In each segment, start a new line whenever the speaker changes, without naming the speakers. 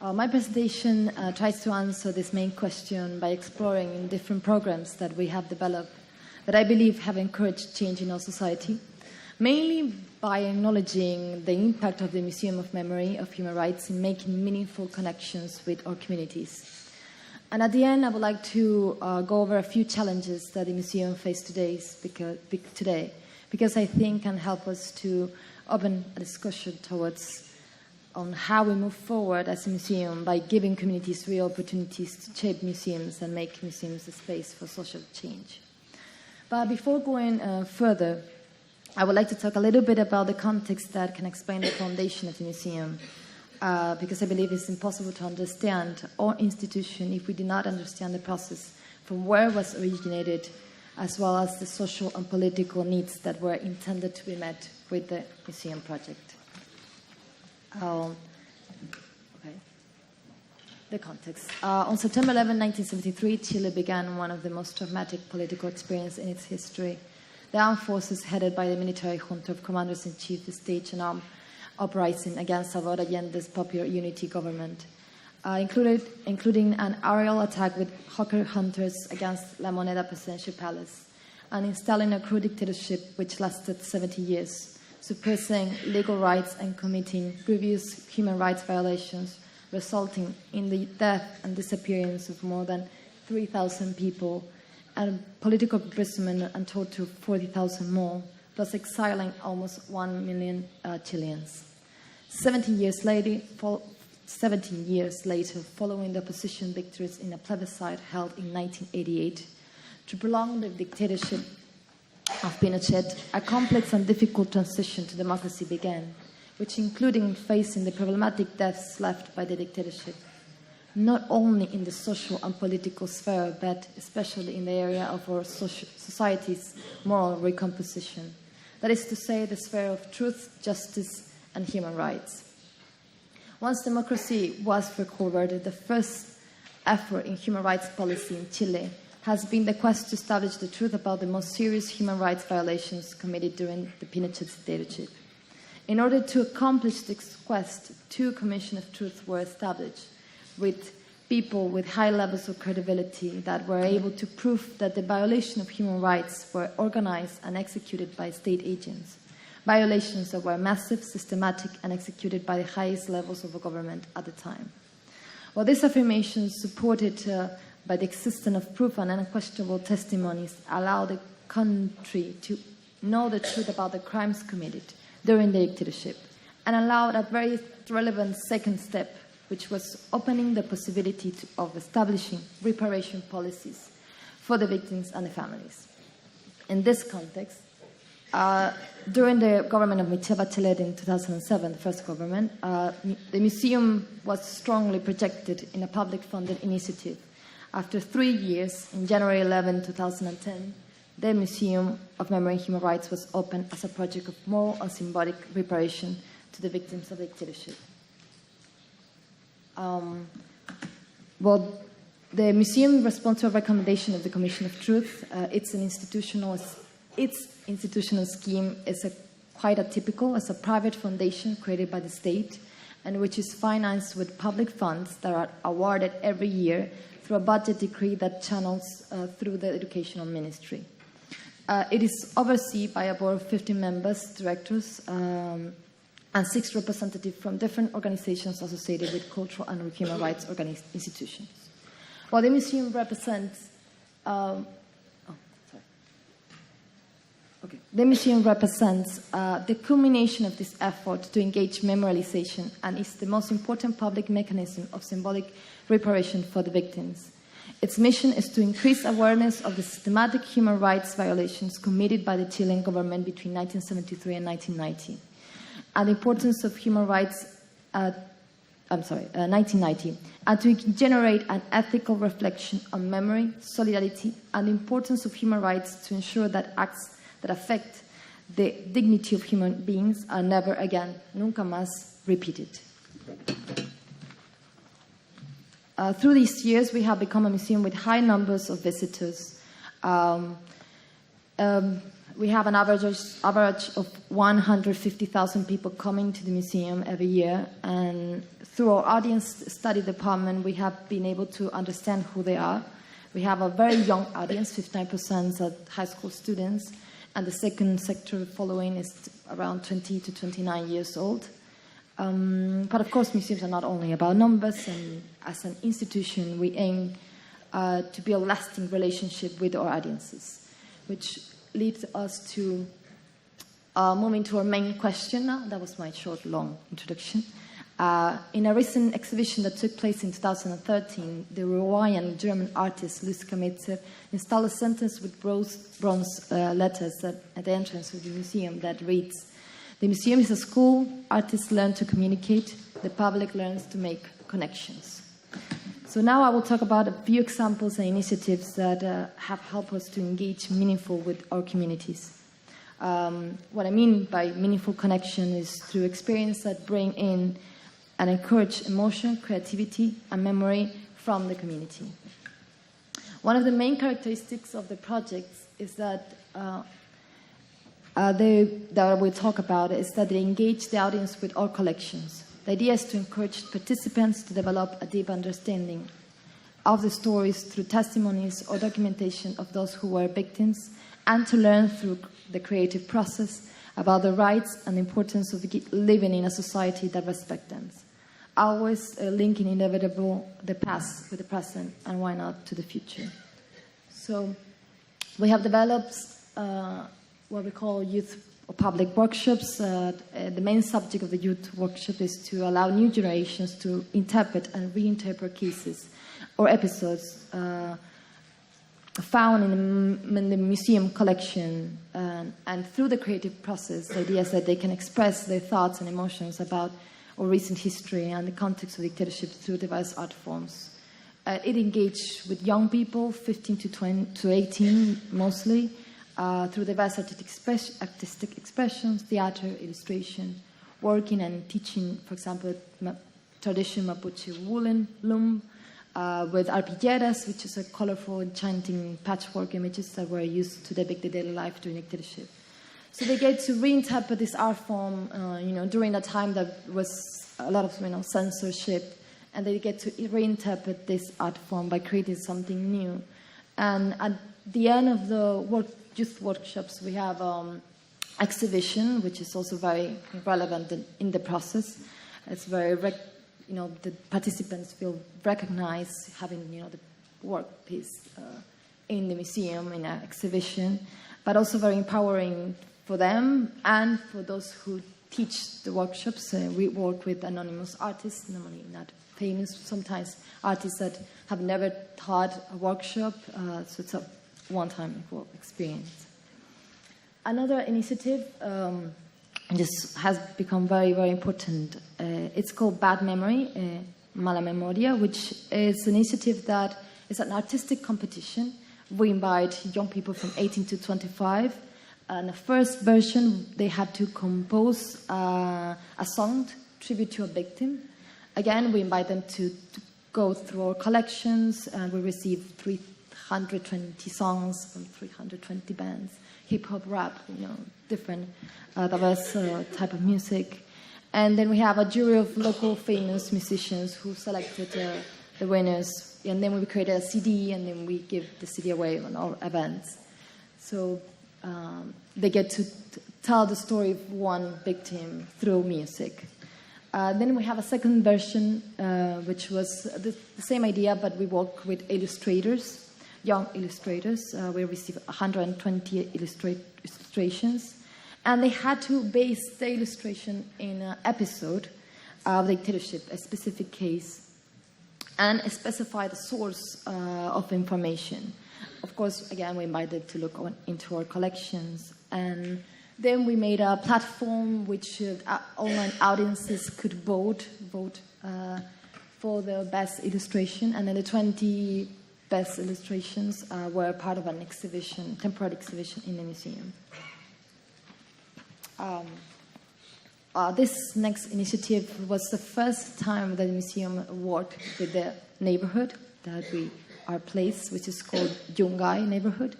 My presentation tries to answer this main question by exploring in different programs that we have developed that I believe have encouraged change in our society, mainly by acknowledging the impact of the Museum of Memory of Human Rights in making meaningful connections with our communities. And at the end, I would like to go over a few challenges that the museum faces today, because I think can help us to open a discussion towards on how we move forward as a museum by giving communities real opportunities to shape museums and make museums a space for social change. But before going further, I would like to talk a little bit about the context that can explain the foundation of the museum, because I believe it's impossible to understand our institution if we do not understand the process from where it was originated, as well as the social and political needs that were intended to be met with the museum project. The context. On September 11, 1973, Chile began one of the most traumatic political experiences in its history. The armed forces, headed by the military junta of commanders-in-chief, staged an armed uprising against Salvador Allende's Popular Unity government, including an aerial attack with hawker hunters against La Moneda presidential palace, and installing a coup dictatorship which lasted 70 years, suppressing legal rights and committing grievous human rights violations, resulting in the death and disappearance of more than 3,000 people, and political imprisonment and torture of 40,000 more, plus exiling almost 1 million Chileans. 17 years later, following the opposition victories in a plebiscite held in 1988, to prolong the dictatorship of Pinochet, a complex and difficult transition to democracy began, which included facing the problematic deaths left by the dictatorship, not only in the social and political sphere, but especially in the area of our society's moral recomposition. That is to say, the sphere of truth, justice, and human rights. Once democracy was recovered, the first effort in human rights policy in Chile has been the quest to establish the truth about the most serious human rights violations committed during the Pinochet dictatorship. In order to accomplish this quest, 2 commissions of truth were established, with people with high levels of credibility that were able to prove that the violation of human rights were organized and executed by state agents, violations that were massive, systematic, and executed by the highest levels of the government at the time. Well, these affirmations, supported by the existence of proof and unquestionable testimonies, allow the country to know the truth about the crimes committed during the dictatorship, and allowed a very relevant second step, which was opening the possibility of establishing reparation policies for the victims and the families. In this context, during the government of Michelle Bachelet in 2007, the first government, the museum was strongly projected in a public-funded initiative. After 3 years, in January 11, 2010, the Museum of Memory and Human Rights was opened as a project of moral and symbolic reparation to the victims of the dictatorship. The museum responds to a recommendation of the Commission of Truth. Its institutional scheme is quite atypical as a private foundation created by the state, and which is financed with public funds that are awarded every year through a budget decree that channels through the Educational Ministry. It is overseen by a board of 15 members, directors, and 6 representatives from different organizations associated with cultural and human rights institutions. While the museum represents the culmination of this effort to engage memorialization, and is the most important public mechanism of symbolic reparation for the victims. Its mission is to increase awareness of the systematic human rights violations committed by the Chilean government between 1973 and 1990, and the importance of human rights 1990, and to generate an ethical reflection on memory, solidarity, and the importance of human rights to ensure that acts that affect the dignity of human beings are never again, nunca más, repeated. Through these years, we have become a museum with high numbers of visitors. We have an average of 150,000 people coming to the museum every year, and through our audience study department, we have been able to understand who they are. We have a very young audience, 59% are high school students, and the second sector following is around 20 to 29 years old. But of course, museums are not only about numbers, and as an institution, we aim to build a lasting relationship with our audiences, which leads us to moving to our main question now. That was my short, long introduction. In a recent exhibition that took place in 2013, the Rwandyan German artist Luce Kametzer installed a sentence with bronze letters at the entrance of the museum that reads, "The museum is a school, artists learn to communicate, the public learns to make connections." So now I will talk about a few examples and initiatives that have helped us to engage meaningful with our communities. What I mean by meaningful connection is through experience that bring in and encourage emotion, creativity, and memory from the community. One of the main characteristics of the projects is that we talk about is that they engage the audience with our collections. The idea is to encourage participants to develop a deep understanding of the stories through testimonies or documentation of those who were victims, and to learn through the creative process about the rights and importance of living in a society that respects them. Always linking inevitable the past with the present, and why not to the future. So we have developed what we call youth or public workshops. The main subject of the youth workshop is to allow new generations to interpret and reinterpret cases or episodes found in the museum collection, and through the creative process, the idea is that they can express their thoughts and emotions about our recent history and the context of dictatorship through diverse art forms. It engaged with young people, 15 to 18 mostly, through diverse artistic expressions, theater, illustration, working and teaching, for example, traditional Mapuche woolen loom, with arpilleras, which is a colorful, enchanting patchwork images that were used to depict the daily life during dictatorship. So they get to reinterpret this art form, during a time that was a lot of, censorship, and they get to reinterpret this art form by creating something new. And at the end of the youth workshops, we have exhibition, which is also very relevant in the process. It's very, the participants feel recognized having, the work piece in the museum, in an exhibition, but also very empowering for them and for those who teach the workshops. We work with anonymous artists, normally not famous, sometimes artists that have never taught a workshop, so it's a one-time experience. Another initiative just has become very, very important. It's called Bad Memory, Mala Memoria, which is an initiative that is an artistic competition. We invite young people from 18 to 25. And the first version, they had to compose a song, tribute to a victim. Again, we invite them to go through our collections, and we receive 320 songs from 320 bands, hip-hop, rap, different diverse type of music. And then we have a jury of local famous musicians who selected the winners. And then we created a CD, and then we give the CD away on our events. So they get to tell the story of one victim through music. Then we have a second version, which was the same idea, but we work with illustrators, young illustrators. We received 120 illustrations, and they had to base the illustration in an episode of the dictatorship, a specific case, and specify the source of information. Of course, again, we invited to look into our collections. And then we made a platform which online audiences could vote for the best illustration. And then the 20 best illustrations were part of an exhibition, temporary exhibition in the museum. This next initiative was the first time that the museum worked with the neighborhood that we our place, which is called Yungay neighborhood.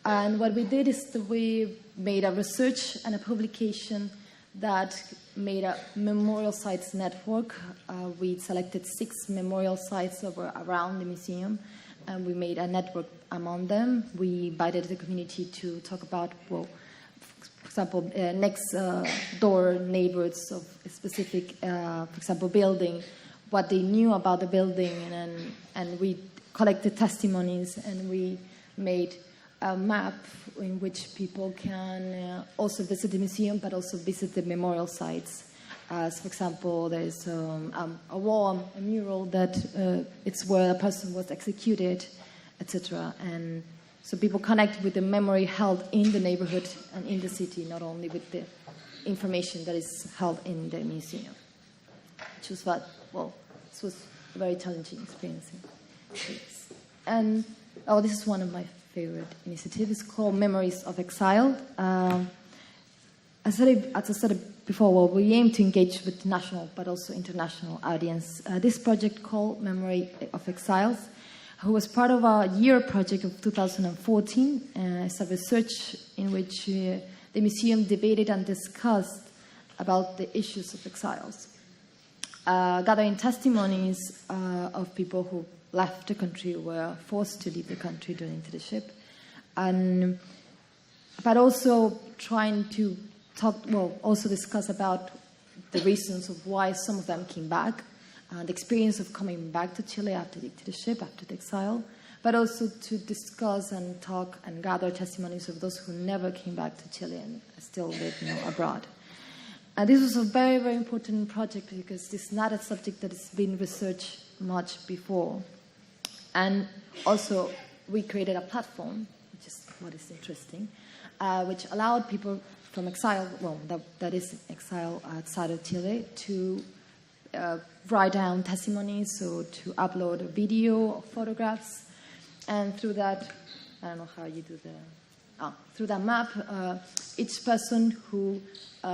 And what we did is that we made a research and a publication that made a memorial sites network. We selected 6 memorial sites around the museum, and we made a network among them. We invited the community to talk about, well, for example, next door neighbors of a specific, for example, building, what they knew about the building, and we collected testimonies, and we made a map in which people can also visit the museum, but also visit the memorial sites. As for example, there's a wall, a mural that it's where a person was executed, etc. And so people connect with the memory held in the neighborhood and in the city, not only with the information that is held in the museum. Which was what, well, this was a very challenging experience. And this is one of my favorite initiatives. It's called Memories of Exile. As I said before, well, we aim to engage with national but also international audience. This project called Memory of Exiles, who was part of our year project of 2014. It's a research in which the museum debated and discussed about the issues of exiles, gathering testimonies of people who left the country, were forced to leave the country during dictatorship, but also trying to also discuss about the reasons of why some of them came back, the experience of coming back to Chile after the dictatorship, after the exile, but also to discuss and talk and gather testimonies of those who never came back to Chile and still live abroad. And this was a very, very important project because this is not a subject that has been researched much before. And also, we created a platform, which is what is interesting, which allowed people from exile, that is exile outside of Chile, to write down testimonies, so to upload a video or photographs. And through that, I don't know how you do through that map, each person who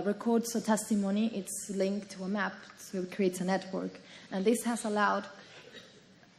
records a testimony, it's linked to a map, so it creates a network. And this has allowed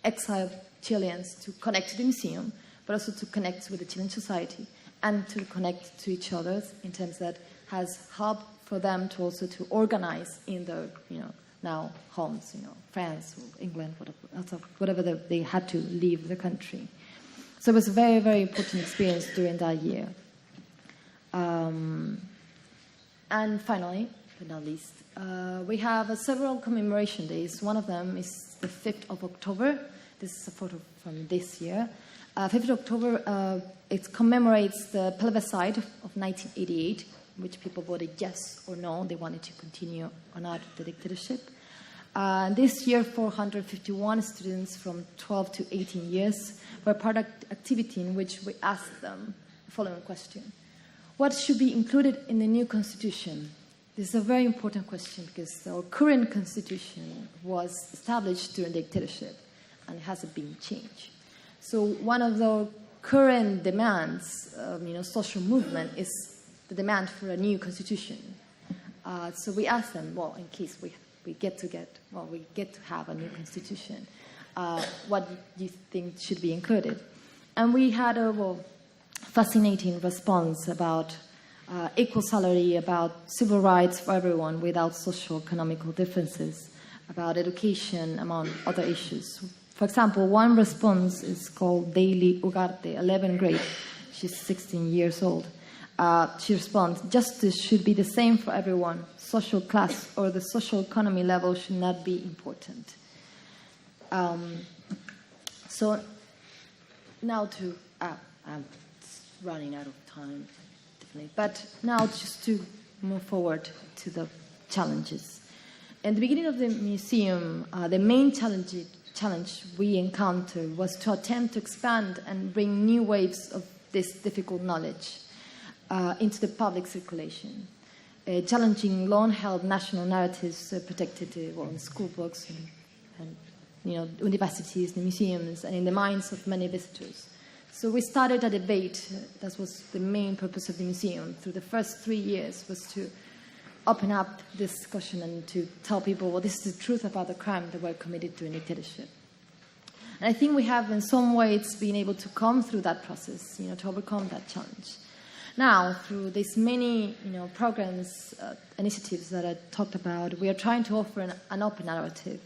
exiled Chileans to connect to the museum, but also to connect with the Chilean society and to connect to each other in terms that has helped for them to also to organize in their, now homes, France or England, whatever they had to leave the country. So it was a very, very important experience during that year. And finally, but not least, we have several commemoration days. One of them is the 5th of October. This is a photo from this year. 5th of October, it commemorates the plebiscite of 1988, in which people voted yes or no, they wanted to continue or not the dictatorship. This year, 451 students from 12 to 18 years were part of an activity in which we asked them the following question. What should be included in the new constitution? This is a very important question because our current constitution was established during the dictatorship and it hasn't been changed. So one of the current demands of social movement is the demand for a new constitution. So we asked them, well, in case we get to have a new constitution, what do you think should be included? And we had a fascinating response about equal salary, about civil rights for everyone without socio-economical differences, about education, among other issues. For example, one response is called Daily Ugarte, 11th grade. She's 16 years old. She responds, justice should be the same for everyone. Social class or the social economy level should not be important. So now I'm running out of time, definitely. But now just to move forward to the challenges. In the beginning of the museum, the main challenge we encountered was to attempt to expand and bring new waves of this difficult knowledge into the public circulation, challenging long-held national narratives protected in school books and universities, the museums, and in the minds of many visitors. So we started a debate. That was the main purpose of the museum. Through the first 3 years was to open up this discussion and to tell people, well, this is the truth about the crime that were committed during the dictatorship. And I think we have, in some ways, been able to come through that process, to overcome that challenge. Now, through these many, programs, initiatives that I talked about, we are trying to offer an open narrative,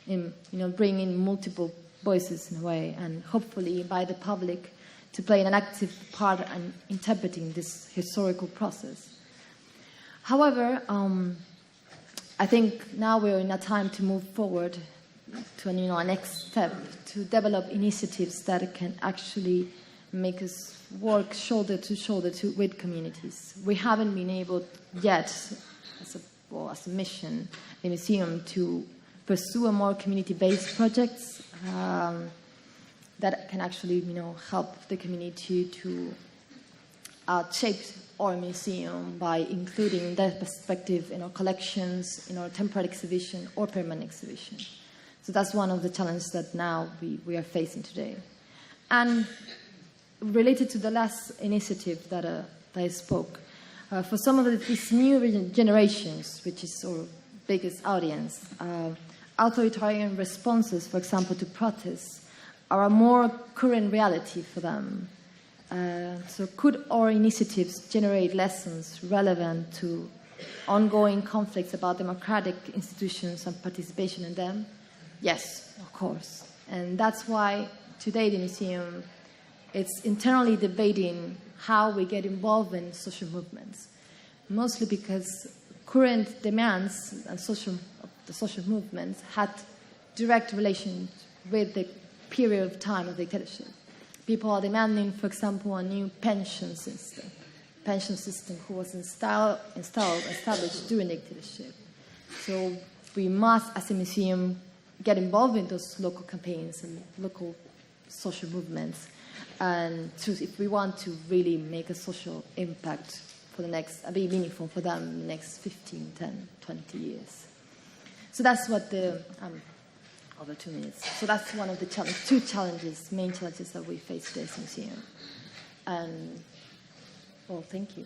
bring in multiple voices in a way, and hopefully invite the public to play an active part in interpreting this historical process. However, I think now we're in a time to move forward to a next step, to develop initiatives that can actually make us work shoulder to shoulder with communities. We haven't been able yet, as a mission, the museum, to pursue a more community-based projects that can actually, help the community to shape our museum by including that perspective in our collections, in our temporary exhibition or permanent exhibition. So that's one of the challenges that now we are facing today. And related to the last initiative that I spoke, for some of these new generations, which is our biggest audience, authoritarian responses, for example, to protests, are a more current reality for them. So could our initiatives generate lessons relevant to ongoing conflicts about democratic institutions and participation in them? Yes, of course. And that's why today the museum is internally debating how we get involved in social movements, mostly because current demands and the social movements had direct relations with the period of time of dictatorship. People are demanding, for example, a new pension system who was established during the dictatorship. So we must, as a museum, get involved in those local campaigns and local social movements, and if we want to really make a social impact for the next, be meaningful for them in the next 15, 10, 20 years. So that's what over 2 minutes. So that's one of the main challenges that we face today as a museum. And, well, thank you.